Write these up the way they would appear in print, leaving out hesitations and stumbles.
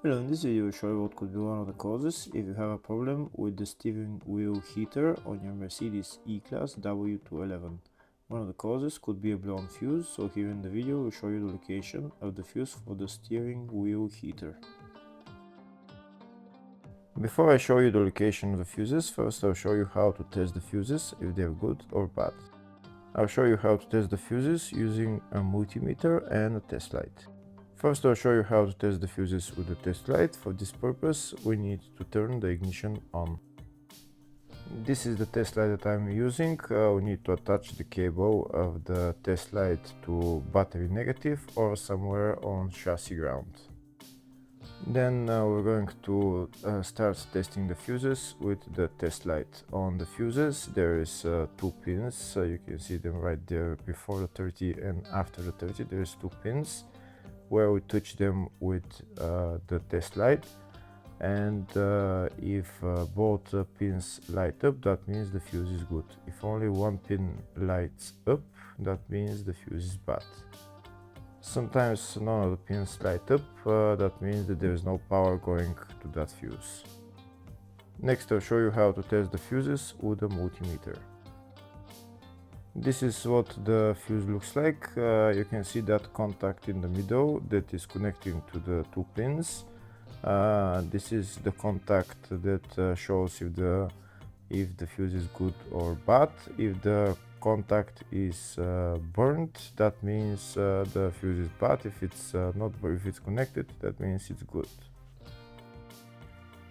Hello, in this video I'll show you what could be one of the causes if you have a problem with the steering wheel heater on your Mercedes E-Class W211. One of the causes could be a blown fuse, so here in the video we'll show you the location of the fuse for the steering wheel heater. Before I show you the location of the fuses, first I'll show you how to test the fuses, if they're good or bad. I'll show you how to test the fuses using a multimeter and a test light. First, I'll show you how to test the fuses with the test light. For this purpose, we need to turn the ignition on. This is the test light that I'm using. We need to attach the cable of the test light to battery negative or somewhere on chassis ground. Then we're going to start testing the fuses with the test light. On the fuses there is two pins, you can see them right there before the 30 and after the 30. There is two pins where we touch them with the test light, and if both pins light up, that means the fuse is good. If only one pin lights up, that means the fuse is bad. Sometimes none of the pins light up, that means that there is no power going to that fuse. Next, I'll show you how to test the fuses with a multimeter. This is what the fuse looks like. You can see that contact in the middle that is connecting to the two pins. This is the contact that shows if the fuse is good or bad. If the contact is burnt, that means the fuse is bad. If it's if it's connected, that means it's good.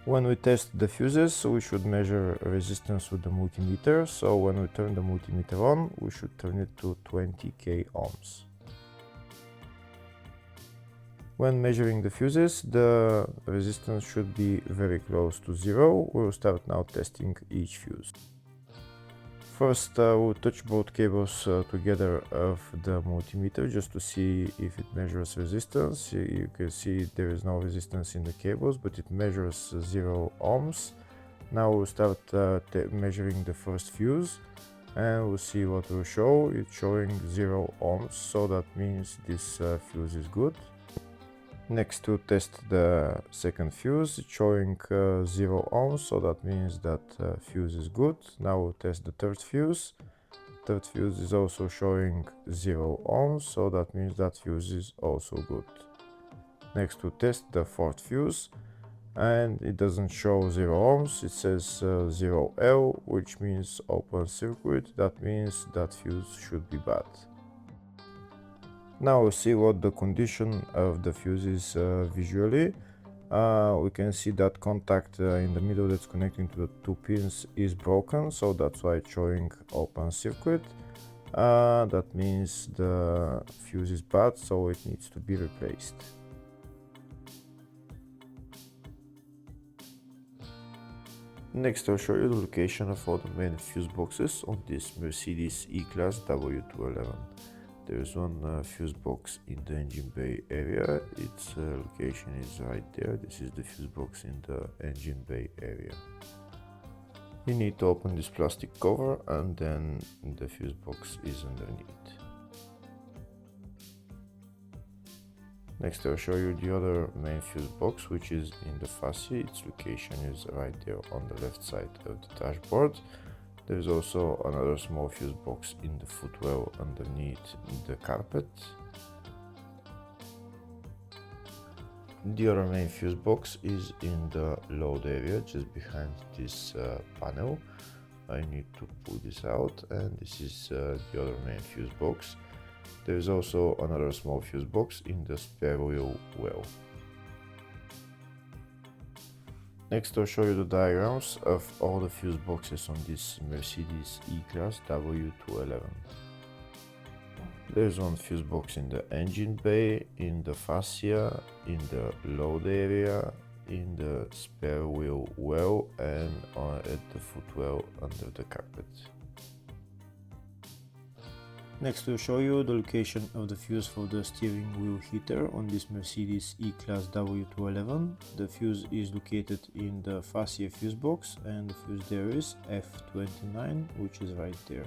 When we test the fuses, we should measure resistance with the multimeter. So when we turn the multimeter on, we should turn it to 20k ohms. When measuring the fuses, the resistance should be very close to zero. We'll start now testing each fuse. First, we'll touch both cables together of the multimeter just to see if it measures resistance. You can see there is no resistance in the cables, but it measures 0 ohms. Now we'll start measuring the first fuse, and we'll see what will show. It's showing 0 ohms, so that means this fuse is good. Next, to test the second fuse, it's showing 0 ohms, so that means that fuse is good. Now we'll test the third fuse. Third fuse is also showing 0 ohms, so that means that fuse is also good. Next, to test the fourth fuse, and it doesn't show 0 ohms, it says 0L, which means open circuit. That means that fuse should be bad. Now we'll see what the condition of the fuse is visually. We can see that contact in the middle that's connecting to the two pins is broken, so that's why it's showing open circuit. That means the fuse is bad, so it needs to be replaced. Next, I'll show you the location of all the main fuse boxes on this Mercedes E-Class W211. There is one fuse box in the engine bay area. Its location is right there. This is the fuse box in the engine bay area. You need to open this plastic cover, and then the fuse box is underneath. Next, I'll show you the other main fuse box, which is in the fascia. Its location is right there on the left side of the dashboard. There is also another small fuse box in the footwell underneath the carpet. The other main fuse box is in the load area, just behind this panel. I need to pull this out, and this is the other main fuse box. There is also another small fuse box in the spare wheel well. Next, I'll show you the diagrams of all the fuse boxes on this Mercedes E-Class W211. There's one fuse box in the engine bay, in the fascia, in the load area, in the spare wheel well, and at the footwell under the carpet. Next, we'll show you the location of the fuse for the steering wheel heater on this Mercedes E-Class W211. The fuse is located in the fascia fuse box, and the fuse there is F29, which is right there.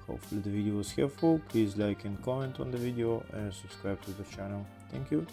Hopefully the video was helpful. Please like and comment on the video and subscribe to the channel. Thank you.